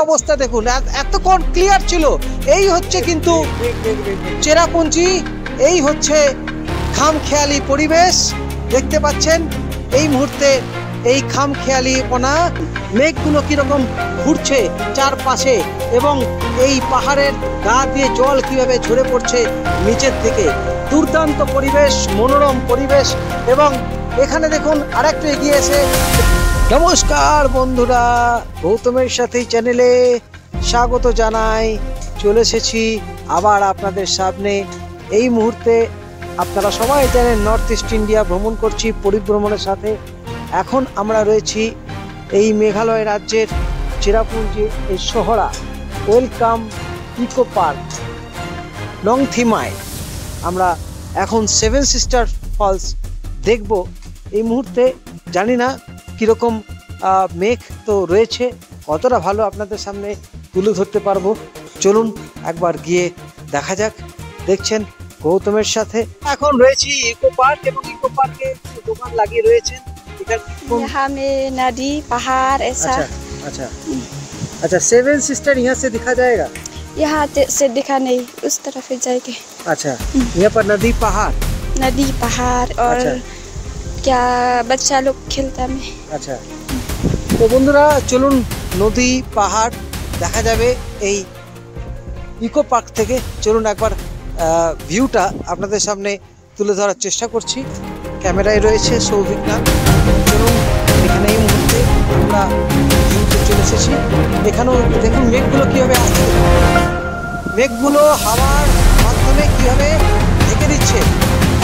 অবস্থা দেখুন, এতক্ষণ ক্লিয়ার ছিল। এই হচ্ছে কিন্তু চেরাপুঞ্জি, এই হচ্ছে খামখেয়ালি পরিবেশ দেখতে পাচ্ছেন এই মুহূর্তে। এই খামখেয়ালিপনা, মেঘগুলো কিরকম ঘুরছে চারপাশে এবং এই পাহাড়ের গা দিয়ে জল কিভাবে ঝরে পড়ছে নিচের থেকে। দুর্দান্ত পরিবেশ, মনোরম পরিবেশ। এবং এখানে দেখুন আরেকটু এগিয়ে এসে, নমস্কার বন্ধুরা, গৌতমের সাথেই চ্যানেলে স্বাগত জানাই। চলে এসেছি আবার আপনাদের সামনে। এই মুহূর্তে আপনারা সবাই জানেন নর্থ ইস্ট ইন্ডিয়া ভ্রমণ করছি পরিভ্রমণের সাথে। এখন আমরা রয়েছি এই মেঘালয় রাজ্যের চেরাপুঞ্জি এই শহরা ওয়েলকাম ইকো পার্ক নংথিমায়। আমরা এখন সেভেন সিস্টার ফলস দেখব। এই মুহূর্তে জানি না কীরকম মেঘ তো রয়েছে, কতটা ভালো আপনাদের সামনে তুলে ধরতে পারবো। চলুন একবার গিয়ে দেখা যাক। দেখছেন গৌতমের সাথে এখন রয়েছি ইকো পার্ক, এবং ইকো পার্কে দোকান লাগিয়ে রয়েছেন। यहाँ में नदी पहाड़ ऐसा। अच्छा अच्छा, सेवन सिस्टर यहाँ से दिखा जाएगा? यहाँ से दिखा नहीं, उस तरफ जाएंगे। अच्छा, यहाँ पर नदी पहाड़ और अच्छा। क्या बच्चा लोग खेलता में। अच्छा, তো বন্ধুরা চলুন নদী পাহাড় দেখা যাবে এই ইকো পার্ক থেকে। চলুন একবার ভিউটা আপনাদের সামনে তুলে ধরার চেষ্টা করছি। ক্যামেরায় রয়েছে সৌভিক নাথ। চলুন এখানে এই মুহূর্তে আমরা ভিউতে চলে এসেছি। এখানেও দেখুন মেঘগুলো কীভাবে আসছে, মেঘগুলো হাওয়ার মাধ্যমে কীভাবে ঢেকে দিচ্ছে।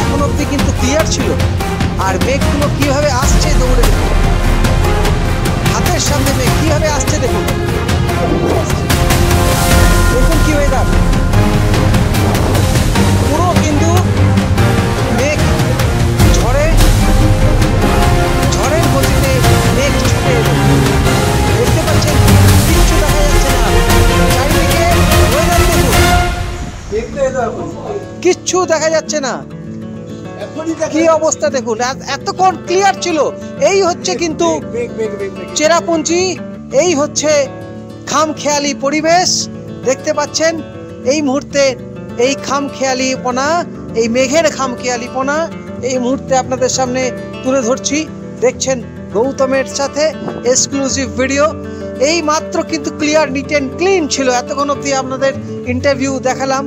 এখন অবধি কিন্তু ক্লিয়ার ছিল, আর মেঘগুলো কীভাবে আসছে দৌড়ে দেখুন। হাতের সামনে মেঘ কীভাবে আসছে দেখুন, দেখুন কী ওয়েদার। পুরো কিন্তু মেঘ ঝড়ের গতিতে মেঘ ছুটে এলো। দেখতে পাচ্ছেন কিচ্ছু দেখা যাচ্ছে না চারিদিকে, ওয়েদার দেখুন কিচ্ছু দেখা যাচ্ছে না। কি অবস্থা দেখুন, এতক্ষণ ক্লিয়ার ছিল। এই হচ্ছে কিন্তু চেরাপুঞ্জি, এই হচ্ছে খামখেয়ালি পরিবেশ দেখতে পাচ্ছেন এই মুহূর্তে। এই খামখেয়ালিপনা, এই মেঘের খামখেয়ালিপনা এই মুহূর্তে আপনাদের সামনে তুলে ধরছি। দেখছেন গৌতমের সাথে এক্সক্লুসিভ ভিডিও। এই মাত্র কিন্তু ক্লিয়ার, নিট অ্যান্ড ক্লিন ছিল। এতক্ষণ অবধি আপনাদের ইন্টারভিউ দেখালাম,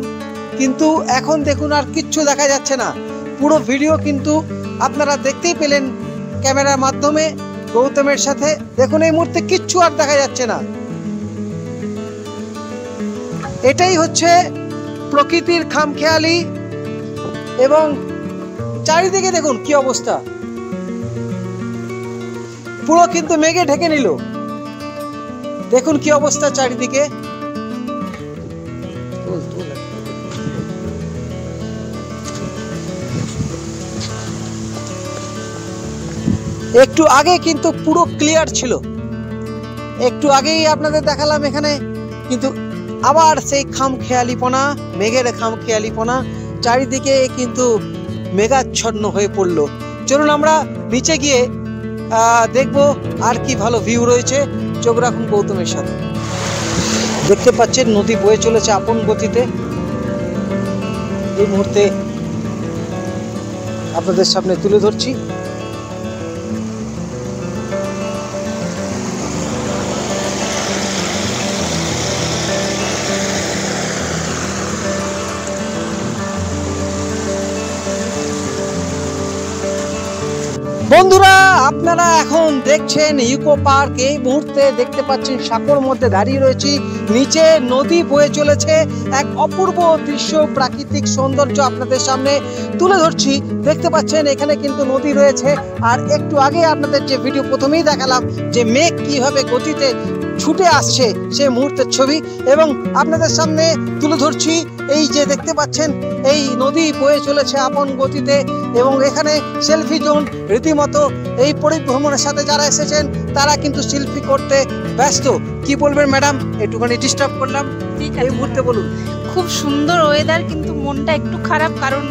কিন্তু এখন দেখুন আর কিচ্ছু দেখা যাচ্ছে না। পুরো ভিডিও কিন্তু আপনারা দেখতেই পেলেন ক্যামেরার মাধ্যমে গৌতমের সাথে। দেখুন এই মুহূর্তে কিচ্ছু আর দেখা যাচ্ছে না। এটাই হচ্ছে প্রকৃতির খামখেয়ালি, এবং চারিদিকে দেখুন কি অবস্থা, পুরো কিন্তু মেঘে ঢেকে নিল। দেখুন কি অবস্থা চারিদিকে। একটু আগে কিন্তু পুরো ক্লিয়ার ছিল, একটু আগেই আপনাদের দেখালাম এখানে, কিন্তু আবার সেই খামখেয়ালিপনা, মেঘের খামখেয়ালিপনা, চারিদিকে কিন্তু মেঘাচ্ছন্ন হয়ে পড়লো। চলুন আমরা নিচে গিয়ে দেখব আর কি ভালো ভিউ রয়েছে। চোখ রাখুন গৌতমের সাথে। দেখতে পাচ্ছেন নদী বয়ে চলেছে আপন গতিতে। এই মুহূর্তে আপনাদের সামনে তুলে ধরছি। বন্ধুরা আপনারা এখন দেখছেন ইকো পার্ক। এই মুহূর্তে দেখতে পাচ্ছেন সাঁকোর মধ্যে দাঁড়িয়ে রয়েছি, নিচে নদী বয়ে চলেছে। এক অপূর্ব দৃশ্য, প্রাকৃতিক সৌন্দর্য আপনাদের সামনে তুলে ধরছি। দেখতে পাচ্ছেন এখানে কিন্তু নদী রয়েছে, আর একটু আগে আপনাদের যে ভিডিও প্রথমেই দেখালাম যে মেঘ কিভাবে গতিতে ছুটে আসছে সেই মুহূর্তের ছবি, এবং আপনাদের সামনে তুলে ধরছি। এই যে দেখতে পাচ্ছেন এই নদী বয়ে চলেছে আপন গতিতে, এবং এখানে সেলফি জোন রীতিমতো। এই পরিভ্রমণের সাথে যারা এসেছেন তারা কিন্তু সেলফি করতে ব্যস্ত। কি বলবেন ম্যাডাম, একটুখানি ডিস্টার্ব করলাম, এই মুহূর্তে বলুন। খুব সুন্দর ওয়েদার, কিন্তু মনটা একটু খারাপ, কারণ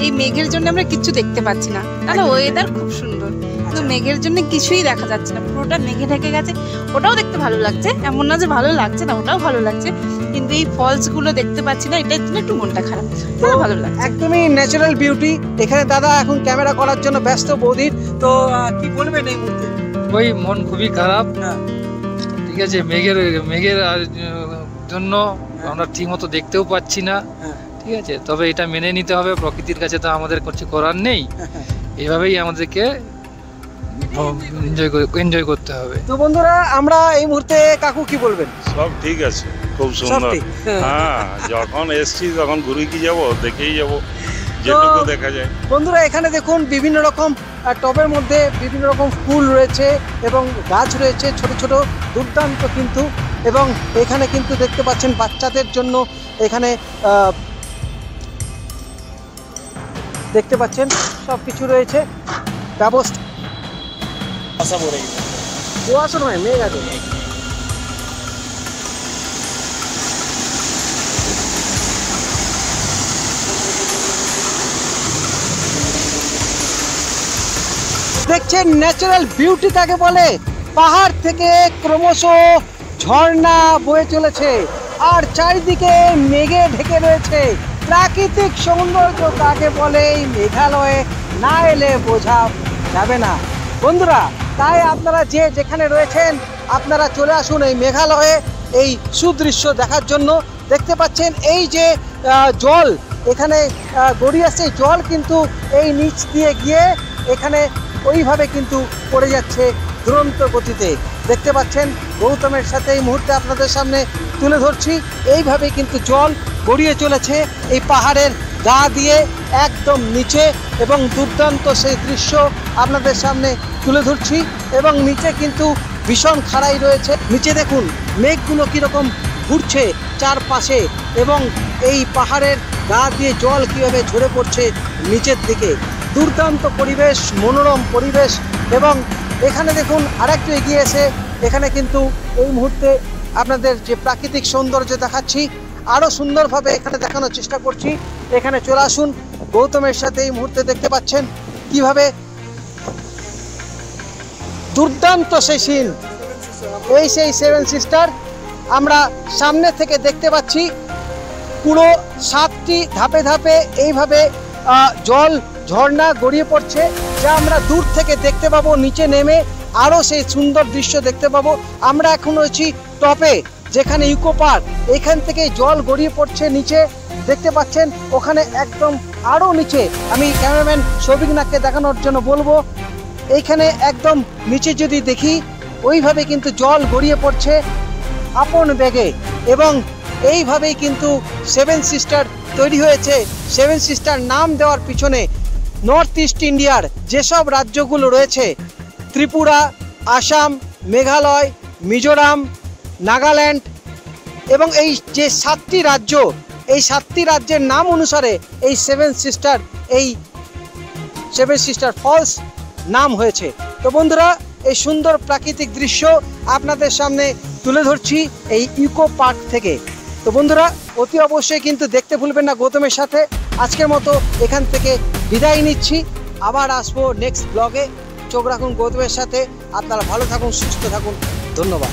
এই মেঘের জন্য আমরা কিচ্ছু দেখতে পাচ্ছি না। তাহলে ওয়েদার খুব সুন্দর। কিন্তু মেঘের জন্য কিছুই দেখা যাচ্ছে না, পুরোটা মেঘে ঢেকে গেছে। ওটাও দেখতে ভালো লাগছে, এমন না যে ভালো লাগছে না, ওটাও ভালো লাগছে, কিন্তু এই ফলস গুলো দেখতে পাচ্ছি না, এটার জন্য একটু মনটা খারাপ। তো ভালো লাগছে, একদমই ন্যাচারাল বিউটি। এখানে দাদা এখন ক্যামেরা করার জন্য ব্যস্ত বৌদির, তো কি বলবেন এই মুহূর্তে? ওই মন খুবই খারাপ। হ্যাঁ। ঠিক আছে, মেঘের জন্য আমরা ঠিক মতো দেখতেও পাচ্ছি না। হ্যাঁ। ঠিক আছে, তবে এটা মেনে নিতে হবে, প্রকৃতির কাছে তো আমাদের কিছু করার নেই। এইভাবেই আমাদেরকে এনজয় করতে হবে। তো বন্ধুরা, আমরা এই মুহূর্তে কাকু কি বলবেন? সব ঠিক আছে, খুব সব সুন্দর। ঠিক। হ্যাঁ, যখন এসছি তখন ঘুরে কি যাবো, দেখেই যাবো যেটুকু দেখা যায়। বন্ধুরা, এখানে দেখুন বিভিন্ন রকম টবের মধ্যে বিভিন্ন রকম ফুল রয়েছে এবং গাছ রয়েছে ছোট ছোট, দুর্দান্ত কিন্তু। এবং এখানে কিন্তু দেখতে পাচ্ছেন বাচ্চাদের জন্য এখানে দেখতে পাচ্ছেন সব কিছু রয়েছে ব্যবস্থা। কুয়াশা নয়, মেঘ আছে। দেখছেন ন্যাচারাল বিউটি কাকে বলে। পাহাড় থেকে ক্রমশ ঝর্ণা বয়ে চলেছে আর চারিদিকে মেঘে ঢেকে রয়েছে। প্রাকৃতিক সৌন্দর্য কাকে বলে এই মেঘালয়ে না এলে বোঝা যাবে না বন্ধুরা। তাই আপনারা যে যেখানে রয়েছেন আপনারা চলে আসুন এই মেঘালয়ে এই সুদৃশ্য দেখার জন্য। দেখতে পাচ্ছেন এই যে জল এখানে গড়িয়ে আসছে, জল কিন্তু এই নিচ দিয়ে গিয়ে এখানে ওইভাবে কিন্তু পড়ে যাচ্ছে দুরন্ত গতিতে। দেখতে পাচ্ছেন গৌতমের সাথে এই মুহূর্তে আপনাদের সামনে তুলে ধরছি, এইভাবে কিন্তু জল গড়িয়ে চলেছে এই পাহাড়ের গা দিয়ে একদম নিচে এবং দুর্দান্ত সেই দৃশ্য আপনাদের সামনে তুলে ধরছি। এবং নিচে কিন্তু ভীষণ খাড়াই রয়েছে, নিচে দেখুন মেঘগুলো কীরকম ঘুরছে চারপাশে এবং এই পাহাড়ের গা দিয়ে জল কীভাবে ঝরে পড়ছে নিচের দিকে। দুর্দান্ত পরিবেশ, মনোরম পরিবেশ। এবং এখানে দেখুন আরেকটু এগিয়ে এসে এখানে কিন্তু এই মুহূর্তে আপনাদের যে প্রাকৃতিক সৌন্দর্য দেখাচ্ছি আরও সুন্দরভাবে এখানে দেখানোর চেষ্টা করছি। এখানে চলে আসুন গৌতমের সাথে এই মুহূর্তে দেখতে পাচ্ছেন কিভাবে দুর্দান্ত সেই সিন, এই সেই সেভেন সিস্টার আমরা সামনে থেকে দেখতে পাচ্ছি। পুরো 7টি ধাপে ধাপে এইভাবে জল ঝর্ণা গড়িয়ে পড়ছে, যা আমরা দূর থেকে দেখতে পাবো। নিচে নেমে আরও সেই সুন্দর দৃশ্য দেখতে পাবো। আমরা এখন রয়েছি টপে, যেখানে ইকো পার্ক, এখান থেকে জল গড়িয়ে পড়ছে নিচে দেখতে পাচ্ছেন। ওখানে একদম আরও নিচে আমি ক্যামেরাম্যান সৌভিকনাথকে দেখানোর জন্য বলবো, এইখানে একদম নিচে যদি দেখি ওইভাবে কিন্তু জল গড়িয়ে পড়ছে আপন বেগে। এবং এইভাবেই কিন্তু সেভেন সিস্টার তৈরি হয়েছে। সেভেন সিস্টার নাম দেওয়ার পিছনে নর্থ ইস্ট ইন্ডিয়ার যেসব রাজ্যগুলো রয়েছে, ত্রিপুরা, আসাম, মেঘালয়, মিজোরাম, নাগাল্যান্ড এবং এই যে 7টি রাজ্য, এই 7টি রাজ্যের নাম অনুসারে এই সেভেন সিস্টার ফলস নাম হয়েছে। তো বন্ধুরা, এই সুন্দর প্রাকৃতিক দৃশ্য আপনাদের সামনে তুলে ধরছি এই ইকো পার্ক থেকে। তো বন্ধুরা, অতি অবশ্যই কিন্তু দেখতে ভুলবেন না গৌতমের সাথে। আজকের মতো এখান থেকে বিদায় নিচ্ছি, আবার আসবো নেক্সট ব্লগে। চোখ রাখুন গৌতমের সাথে। আপনারা ভালো থাকুন, সুস্থ থাকুন, ধন্যবাদ।